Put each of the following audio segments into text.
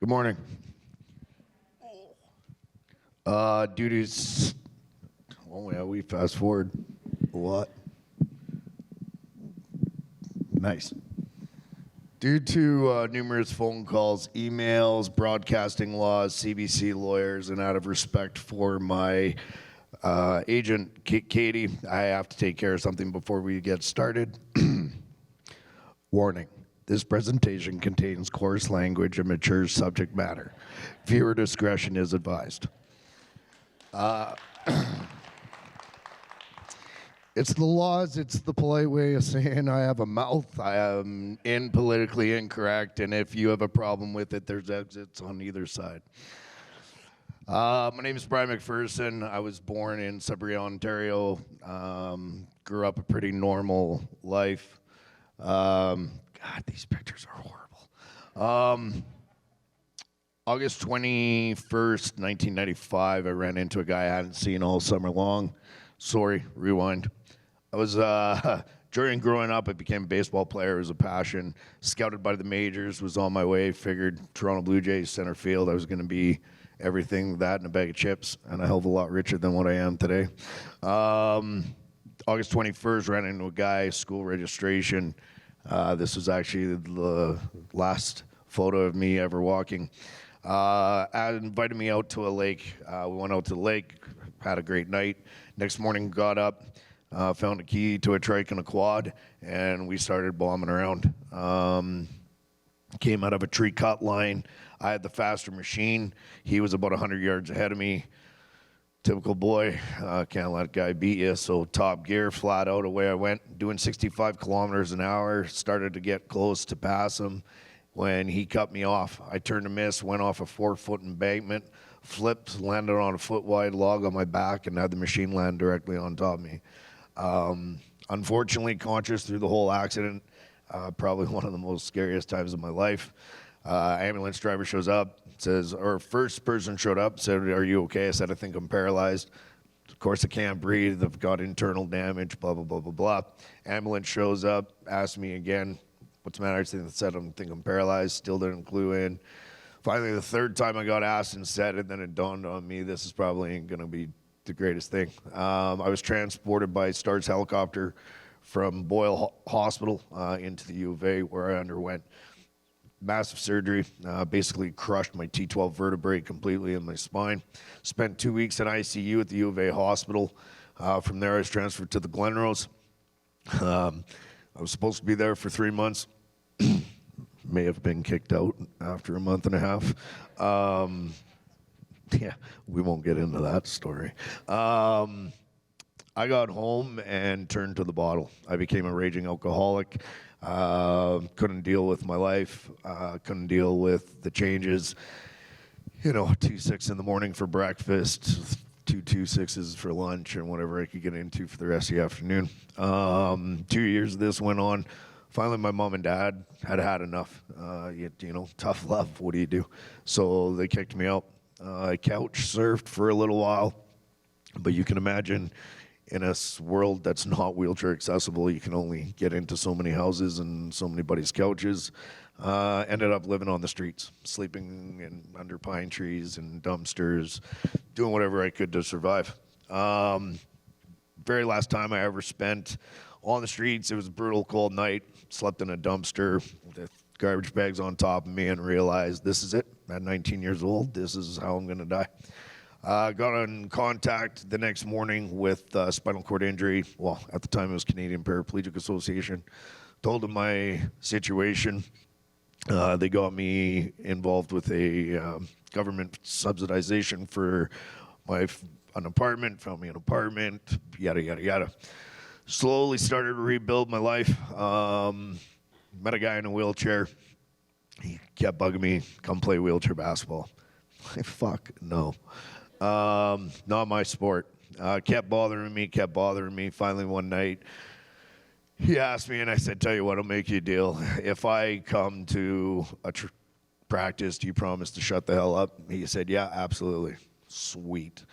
Good morning. Duties. Oh yeah, we fast forward a lot. Nice. Due to numerous phone calls, emails, broadcasting laws, CBC lawyers, and out of respect for my agent, Katie, I have to take care of something before we get started. Warning. This presentation contains coarse language and mature subject matter. Viewer discretion is advised. It's the laws, it's the polite way of saying I have a mouth, I am politically incorrect, and if you have a problem with it, there's exits on either side. My name is Brian McPherson. I was born in Sudbury, Ontario. Grew up a pretty normal life. God, these pictures are horrible. August 21st, 1995, I ran into a guy I hadn't seen all summer long. Sorry, rewind. I was, during growing up, I became a baseball player. It was a passion. Scouted by the majors, was on my way, figured Toronto Blue Jays center field. I was going to be everything, that and a bag of chips, and a hell of a lot richer than what I am today. August 21st, ran into a guy, school registration. This was actually the last photo of me ever walking. Invited me out to a lake. We went out to the lake, had a great night. Next morning, got up, found a key to a trike and a quad, and we started bombing around. Came out of a tree cut line. I had the faster machine. He was about 100 yards ahead of me. Typical boy, can't let a guy beat you, so top gear, flat out, away I went, doing 65 kilometers an hour, started to get close to pass him when he cut me off. I turned to miss, went off a 4-foot embankment, flipped, landed on a foot-wide log on my back, and had the machine land directly on top of me. Unfortunately, conscious through the whole accident, probably one of the most scariest times of my life. Ambulance driver shows up, says, or first person showed up, said, "Are you okay?" I said, "I think I'm paralyzed." Of course, I can't breathe. I've got internal damage, blah, blah, blah, blah, blah. Ambulance shows up, asked me again, "What's the matter?" I said, "I think I'm paralyzed." Still didn't clue in. Finally, the third time I got asked and said it, then it dawned on me, this is probably going to be the greatest thing. I was transported by Stars helicopter from Boyle Hospital into the U of A, where I underwent massive surgery, basically crushed my T12 vertebrae completely in my spine. Spent 2 weeks in ICU at the U of A hospital. From there, I was transferred to the Glenrose. I was supposed to be there for 3 months. May have been kicked out after a month and a half. Yeah, we won't get into that story. I got home and turned to the bottle. I became a raging alcoholic. Couldn't deal with my life. Couldn't deal with the changes. 2-6 in the morning for breakfast, 2-6s for lunch, and whatever I could get into for the rest of the afternoon. 2 years of this went on. Finally, my mom and dad had enough. Tough love. What do you do? So they kicked me out. I couch surfed for a little while, but you can imagine in a world that's not wheelchair accessible, you can only get into so many houses and so many buddies' couches. Ended up living on the streets, sleeping under pine trees and dumpsters, doing whatever I could to survive. Very last time I ever spent on the streets, it was a brutal cold night, slept in a dumpster with garbage bags on top of me, and realized this is it. At 19 years old, this is how I'm going to die. Got in contact the next morning with spinal cord injury. Well, at the time it was Canadian Paraplegic Association. Told them my situation. They got me involved with a government subsidization for an apartment, found me an apartment, yada, yada, yada. Slowly started to rebuild my life. Met a guy in a wheelchair. He kept bugging me, come play wheelchair basketball. Like, fuck, no. Not my sport. Kept bothering me. Finally, one night, he asked me, and I said, "Tell you what, I'll make you a deal. If I come to a practice, do you promise to shut the hell up?" He said, "Yeah, absolutely." Sweet.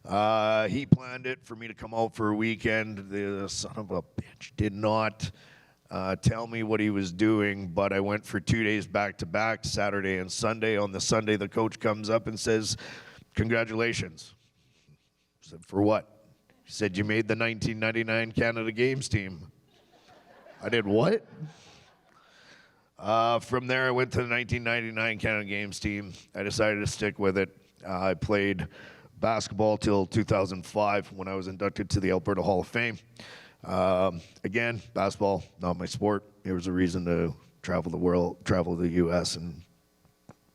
He planned it for me to come out for a weekend. The son of a bitch did not tell me what he was doing, but I went for 2 days back-to-back, Saturday and Sunday. On the Sunday, the coach comes up and says, "Congratulations." I said, "For what?" He said, "You made the 1999 Canada Games team." I did what? From there, I went to the 1999 Canada Games team. I decided to stick with it. I played basketball till 2005 when I was inducted to the Alberta Hall of Fame. Again, basketball, not my sport. It was a reason to travel the world, travel the U.S., and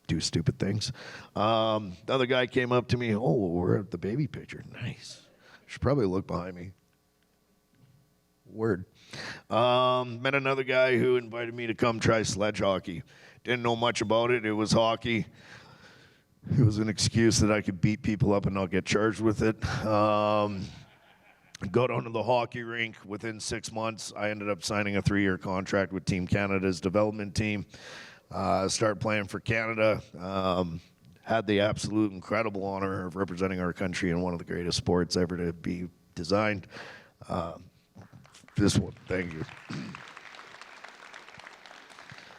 do stupid things. The other guy came up to me, "Oh, we're at the baby picture. Nice. Should probably look behind me." Word. Met another guy who invited me to come try sledge hockey. Didn't know much about it. It was hockey. It was an excuse that I could beat people up and not get charged with it. Got onto the hockey rink. Within 6 months, I ended up signing a 3-year contract with Team Canada's development team. Started playing for Canada. Had the absolute incredible honor of representing our country in one of the greatest sports ever to be designed. This one, thank you.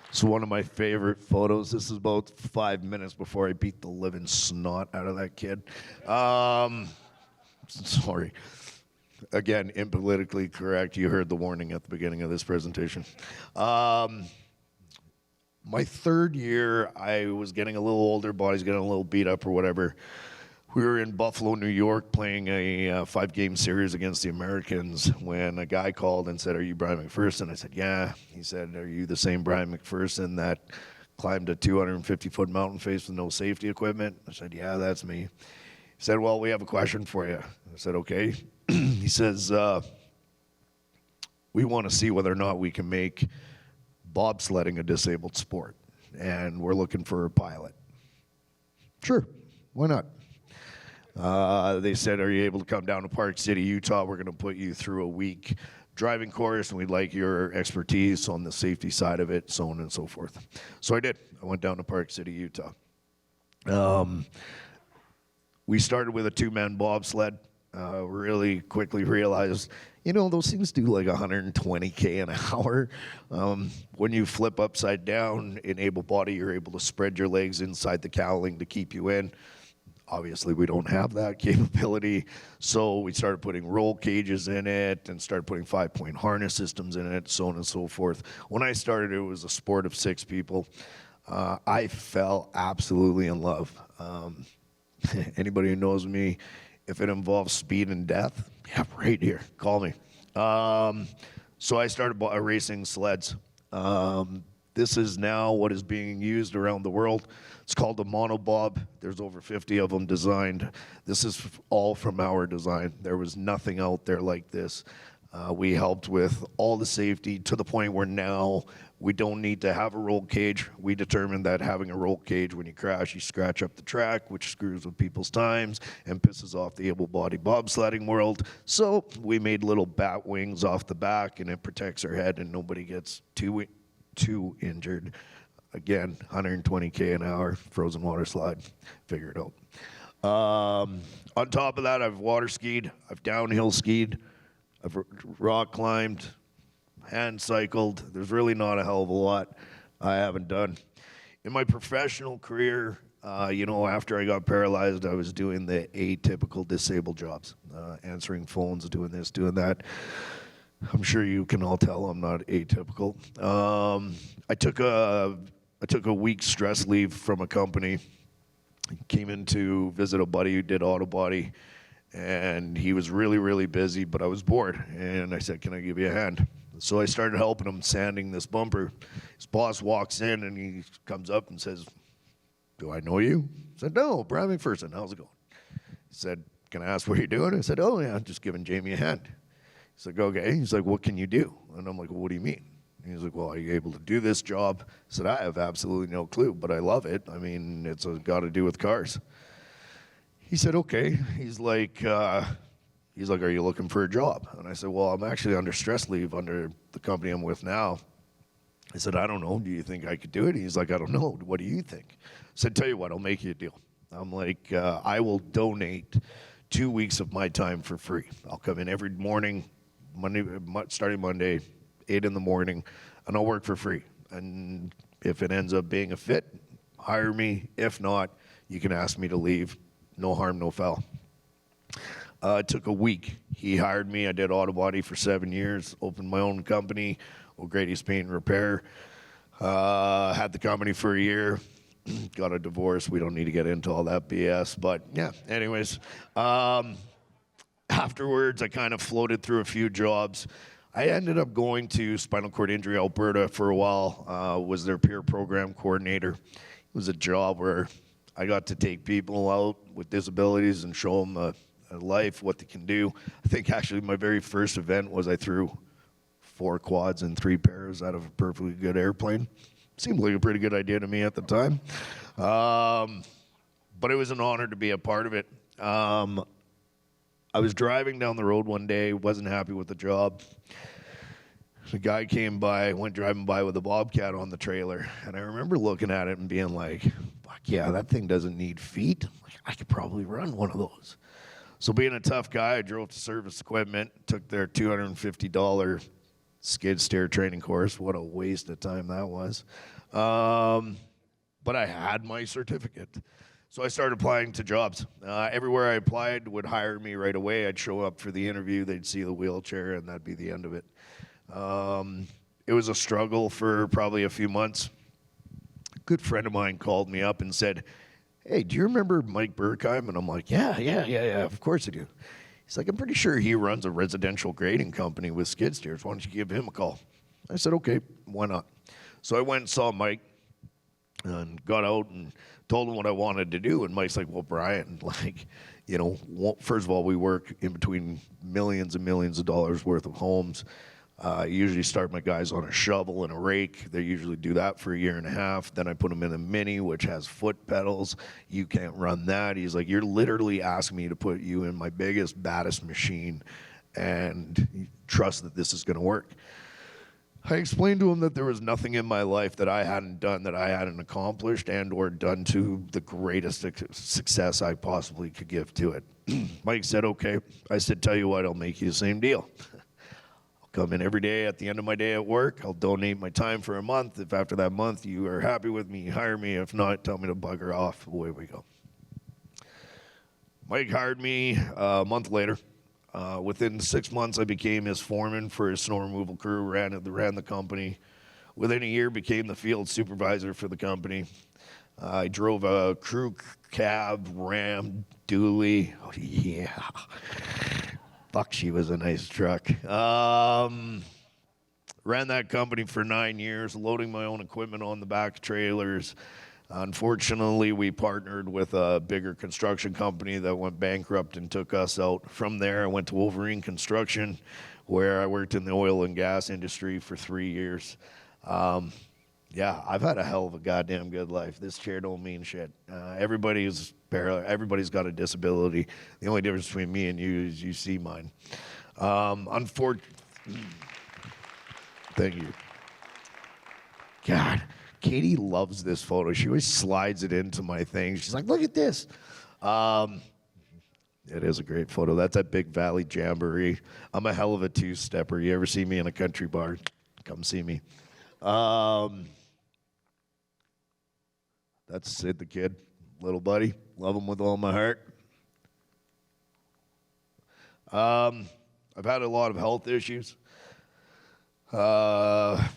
It's one of my favorite photos. This is about 5 minutes before I beat the living snot out of that kid. Sorry. Again, impolitically correct. You heard the warning at the beginning of this presentation. My 3rd year, I was getting a little older, body's getting a little beat up or whatever. We were in Buffalo, New York, playing a 5-game series against the Americans when a guy called and said, "Are you Brian McPherson?" I said, "Yeah." He said, "Are you the same Brian McPherson that climbed a 250-foot mountain face with no safety equipment?" I said, "Yeah, that's me." He said, "Well, we have a question for you." I said, "Okay." He says, "We want to see whether or not we can make bobsledding a disabled sport, and we're looking for a pilot." Sure, why not? They said, "Are you able to come down to Park City, Utah? We're going to put you through a week driving course, and we'd like your expertise on the safety side of it," so on and so forth. So I did. I went down to Park City, Utah. We started with a 2-man bobsled. Really quickly realized, those things do like 120K an hour. When you flip upside down in able body, you're able to spread your legs inside the cowling to keep you in. Obviously, we don't have that capability, so we started putting roll cages in it and started putting 5-point harness systems in it, so on and so forth. When I started, it was a sport of 6 people. I fell absolutely in love. Anybody who knows me, if it involves speed and death, yeah, right here, call me. So I started racing sleds. This is now what is being used around the world. It's called a monobob. There's over 50 of them designed. This is all from our design. There was nothing out there like this. We helped with all the safety to the point where now we don't need to have a roll cage. We determined that having a roll cage, when you crash, you scratch up the track, which screws with people's times and pisses off the able-bodied bobsledding world. So we made little bat wings off the back, and it protects our head, and nobody gets too injured. Again, 120K an hour, frozen water slide, figure it out. On top of that, I've water skied, I've downhill skied, I've rock climbed, hand cycled. There's really not a hell of a lot I haven't done. In my professional career, after I got paralyzed, I was doing the atypical disabled jobs, answering phones, doing this, doing that. I'm sure you can all tell I'm not atypical. I took a week's stress leave from a company, came in to visit a buddy who did auto body, and he was really, really busy, but I was bored, and I said, "Can I give you a hand?" So I started helping him sanding this bumper. His boss walks in, and he comes up and says, "Do I know you?" I said, "No, Brian McPherson, how's it going?" He said, "Can I ask what you're doing?" I said, "Oh, yeah, just giving Jamie a hand." He's like, "Okay." He's like, "What can you do?" And I'm like, "Well, what do you mean?" He's like, "Well, are you able to do this job?" I said, "I have absolutely no clue, but I love it. I mean, it's got to do with cars." He said, "Okay." He's like, "Are you looking for a job?" And I said, "Well, I'm actually under stress leave under the company I'm with now." I said, "I don't know. Do you think I could do it?" He's like, "I don't know. What do you think?" I said, "Tell you what, I'll make you a deal." I'm like, I will donate 2 weeks of my time for free. I'll come in every morning, starting Monday, 8 in the morning, and I'll work for free. And if it ends up being a fit, hire me. If not, you can ask me to leave. No harm, no foul. It took a week. He hired me. I did auto body for 7 years, opened my own company, O'Grady's Paint and Repair. Had the company for a year, got a divorce. We don't need to get into all that BS, but yeah, anyways. Afterwards, I kind of floated through a few jobs. I ended up going to Spinal Cord Injury Alberta for a while, was their peer program coordinator. It was a job where I got to take people out with disabilities and show them a life, what they can do. I think actually my very first event was I threw 4 quads and 3 pairs out of a perfectly good airplane. Seemed like a pretty good idea to me at the time. But it was an honor to be a part of it. I was driving down the road one day, wasn't happy with the job. The guy came by, went driving by with a Bobcat on the trailer, and I remember looking at it and being like, fuck yeah, that thing doesn't need feet. Like, I could probably run one of those. So being a tough guy, I drove to Service Equipment, took their $250 skid steer training course. What a waste of time that was. But I had my certificate. So I started applying to jobs. Everywhere I applied would hire me right away. I'd show up for the interview, they'd see the wheelchair, and that'd be the end of it. It was a struggle for probably a few months. A good friend of mine called me up and said, hey, do you remember Mike Burkheim? And I'm like, yeah, of course I do. He's like, I'm pretty sure he runs a residential grading company with skid steers. Why don't you give him a call? I said, okay, why not? So I went and saw Mike and got out and told him what I wanted to do. And Mike's like, well, Brian, like, you know, first of all, we work in between millions and millions of dollars worth of homes. I usually start my guys on a shovel and a rake. They usually do that for a year and a half. Then I put them in a Mini, which has foot pedals. You can't run that. He's like, you're literally asking me to put you in my biggest, baddest machine and trust that this is going to work. I explained to him that there was nothing in my life that I hadn't done, that I hadn't accomplished and or done to the greatest success I possibly could give to it. Mike said, okay. I said, tell you what, I'll make you the same deal. Come in every day at the end of my day at work. I'll donate my time for a month. If after that month you are happy with me, hire me. If not, tell me to bugger off. Away we go. Mike hired me a month later. Within 6 months, I became his foreman for his snow removal crew, ran the company. Within a year, became the field supervisor for the company. I drove a crew cab, Ram, dually. Oh, yeah. Fuck, she was a nice truck. Ran that company for 9 years, loading my own equipment on the back trailers. Unfortunately, we partnered with a bigger construction company that went bankrupt and took us out. From there, I went to Wolverine Construction, where I worked in the oil and gas industry for 3 years. Yeah, I've had a hell of a goddamn good life. This chair don't mean shit. Everybody's got a disability. The only difference between me and you is you see mine. Thank you. God, Katie loves this photo. She always slides it into my thing. She's like, look at this. It is a great photo. That's at Big Valley Jamboree. I'm a hell of a two-stepper. You ever see me in a country bar? Come see me. That's Sid the Kid, little buddy. Love him with all my heart. I've had a lot of health issues. A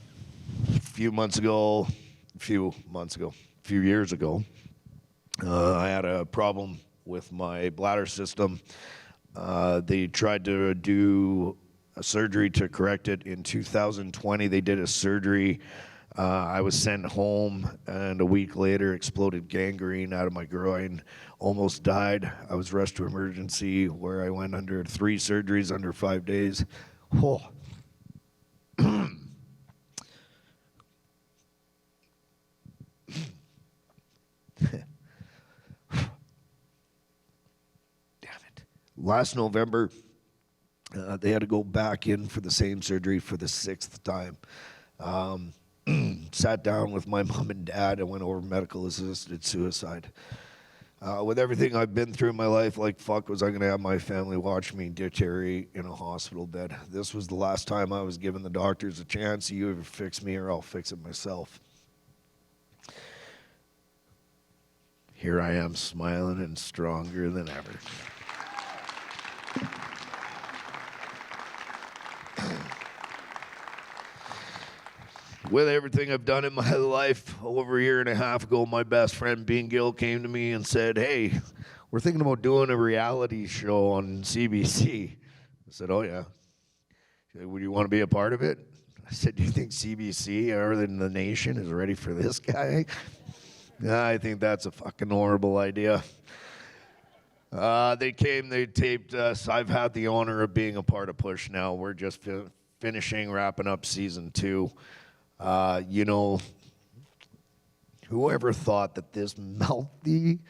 few years ago, I had a problem with my bladder system. They tried to do a surgery to correct it. In 2020, they did a surgery. I was sent home, and a week later, exploded gangrene out of my groin. Almost died. I was rushed to emergency, where I went under 3 surgeries under 5 days. Oh. Damn it. Last November, they had to go back in for the same surgery for the 6th time. Sat down with my mom and dad and went over medical assisted suicide. With everything I've been through in my life, like, fuck was I going to have my family watch me deteriorate in a hospital bed? This was the last time I was giving the doctors a chance. You either fix me or I'll fix it myself. Here I am, smiling and stronger than ever. With everything I've done in my life, over a year and a half ago, my best friend, Bean Gill, came to me and said, hey, we're thinking about doing a reality show on CBC. I said, oh, yeah. She said, would you want to be a part of it? I said, do you think CBC, other than the nation, is ready for this guy? I think that's a fucking horrible idea. They came, they taped us. I've had the honor of being a part of Push now. We're just wrapping up season 2. You know, whoever thought that this melty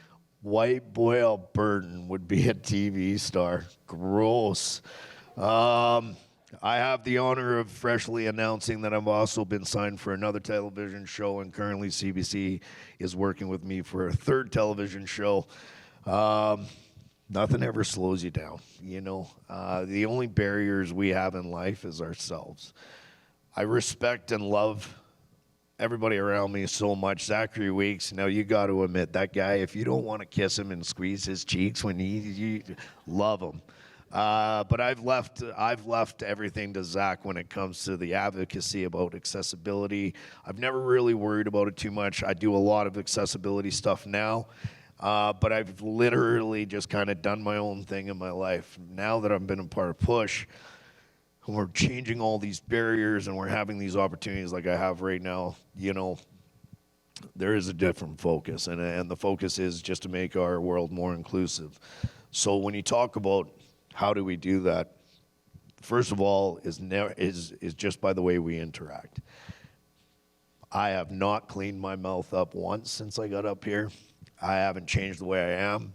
white boy Albertan would be a TV star? Gross. I have the honor of freshly announcing that I've also been signed for another television show, and currently CBC is working with me for a 3rd television show. Nothing ever slows you down, you know. The only barriers we have in life is ourselves. I respect and love everybody around me so much. Zachary Weeks, now you got to admit, that guy, if you don't want to kiss him and squeeze his cheeks when you love him. But I've left everything to Zach when it comes to the advocacy about accessibility. I've never really worried about it too much. I do a lot of accessibility stuff now, but I've literally just kind of done my own thing in my life. Now that I've been a part of Push, and we're changing all these barriers and we're having these opportunities like I have right now, you know, there is a different focus, and the focus is just to make our world more inclusive. So when you talk about how do we do that, first of all, is just by the way we interact. I have not cleaned my mouth up once since I got up here. I haven't changed the way I am.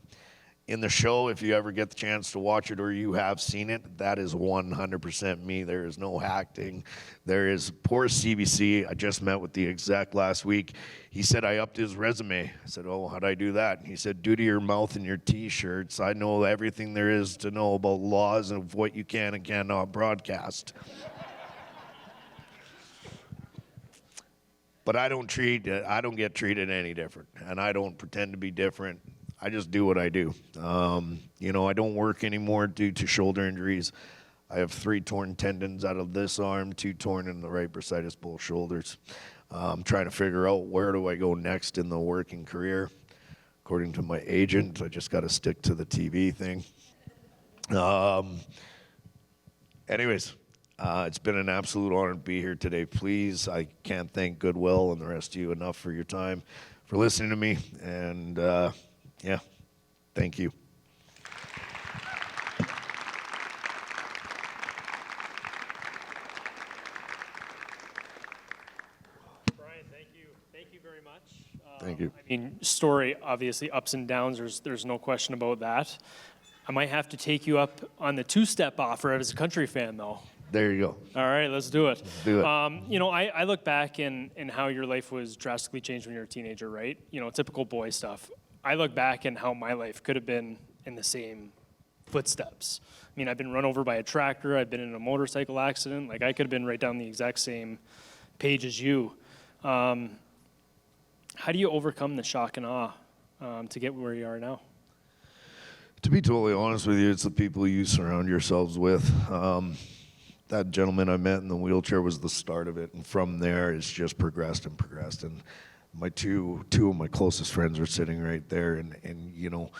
In the show, if you ever get the chance to watch it or you have seen it, that is 100% me. There is no acting. There is poor CBC. I just met with the exec last week. He said I upped his resume. I said, oh, how'd I do that? He said, due to your mouth and your T-shirts, I know everything there is to know about laws and of what you can and cannot broadcast. But I don't get treated any different, and I don't pretend to be different. I just do what I do. You know, I don't work anymore due to shoulder injuries. I have 3 torn tendons out of this arm, 2 torn in the right bursitis both shoulders. I'm trying to figure out where do I go next in the working career. According to my agent, I just got to stick to the TV thing. Anyways, it's been an absolute honor to be here today. Please, I can't thank Goodwill and the rest of you enough for your time, for listening to me, and yeah, thank you. Brian, thank you very much. Thank you. I mean, story, obviously ups and downs, there's no question about that. I might have to take you up on the 2-step offer as a country fan, though. There you go. All right, let's do it. Do it. You know, I look back in how your life was drastically changed when you were a teenager, right? You know, typical boy stuff. I look back in how my life could have been in the same footsteps. I mean, I've been run over by a tractor. I've been in a motorcycle accident. Like, I could have been right down the exact same page as you. How do you overcome the shock and awe to get where you are now? To be totally honest with you, it's the people you surround yourselves with. That gentleman I met in the wheelchair was the start of it, and from there it's just progressed and progressed. And my two of my closest friends are sitting right there, and you know,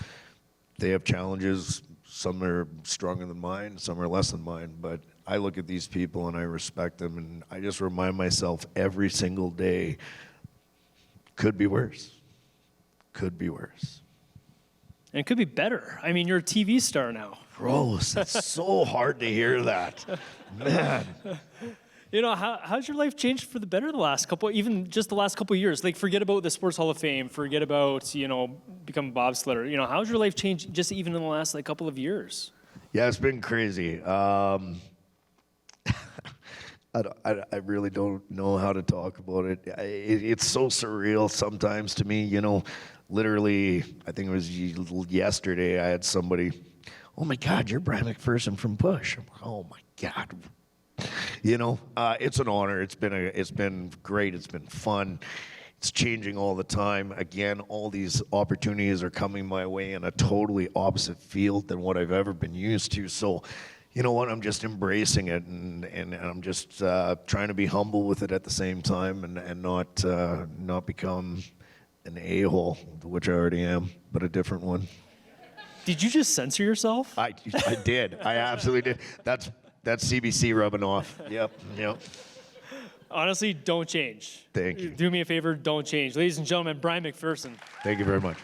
they have challenges. Some are stronger than mine, some are less than mine, but I look at these people and I respect them, and I just remind myself every single day, could be worse. Could be worse. And it could be better. I mean, you're a TV star now. Gross. That's so hard to hear that. Man. You know, how's your life changed for the better the last couple, even just the last couple of years? Like, forget about the Sports Hall of Fame, forget about, you know, becoming a bobsledder. You know, how's your life changed just even in the last, couple of years? Yeah, it's been crazy. I really don't know how to talk about it. It's so surreal sometimes to me. Literally, I think it was yesterday. I had somebody, "Oh my God, you're Brian McPherson from Bush." I'm like, "Oh my God." It's an honor. It's been great. It's been fun. It's changing all the time. Again, all these opportunities are coming my way in a totally opposite field than what I've ever been used to. So, you know what? I'm just embracing it, and I'm just trying to be humble with it at the same time, and not become an a-hole, which I already am, but a different one. Did you just censor yourself? I did. I absolutely did. That's CBC rubbing off. Yep. Honestly, don't change. Thank you. Do me a favor, don't change. Ladies and gentlemen, Brian McPherson. Thank you very much.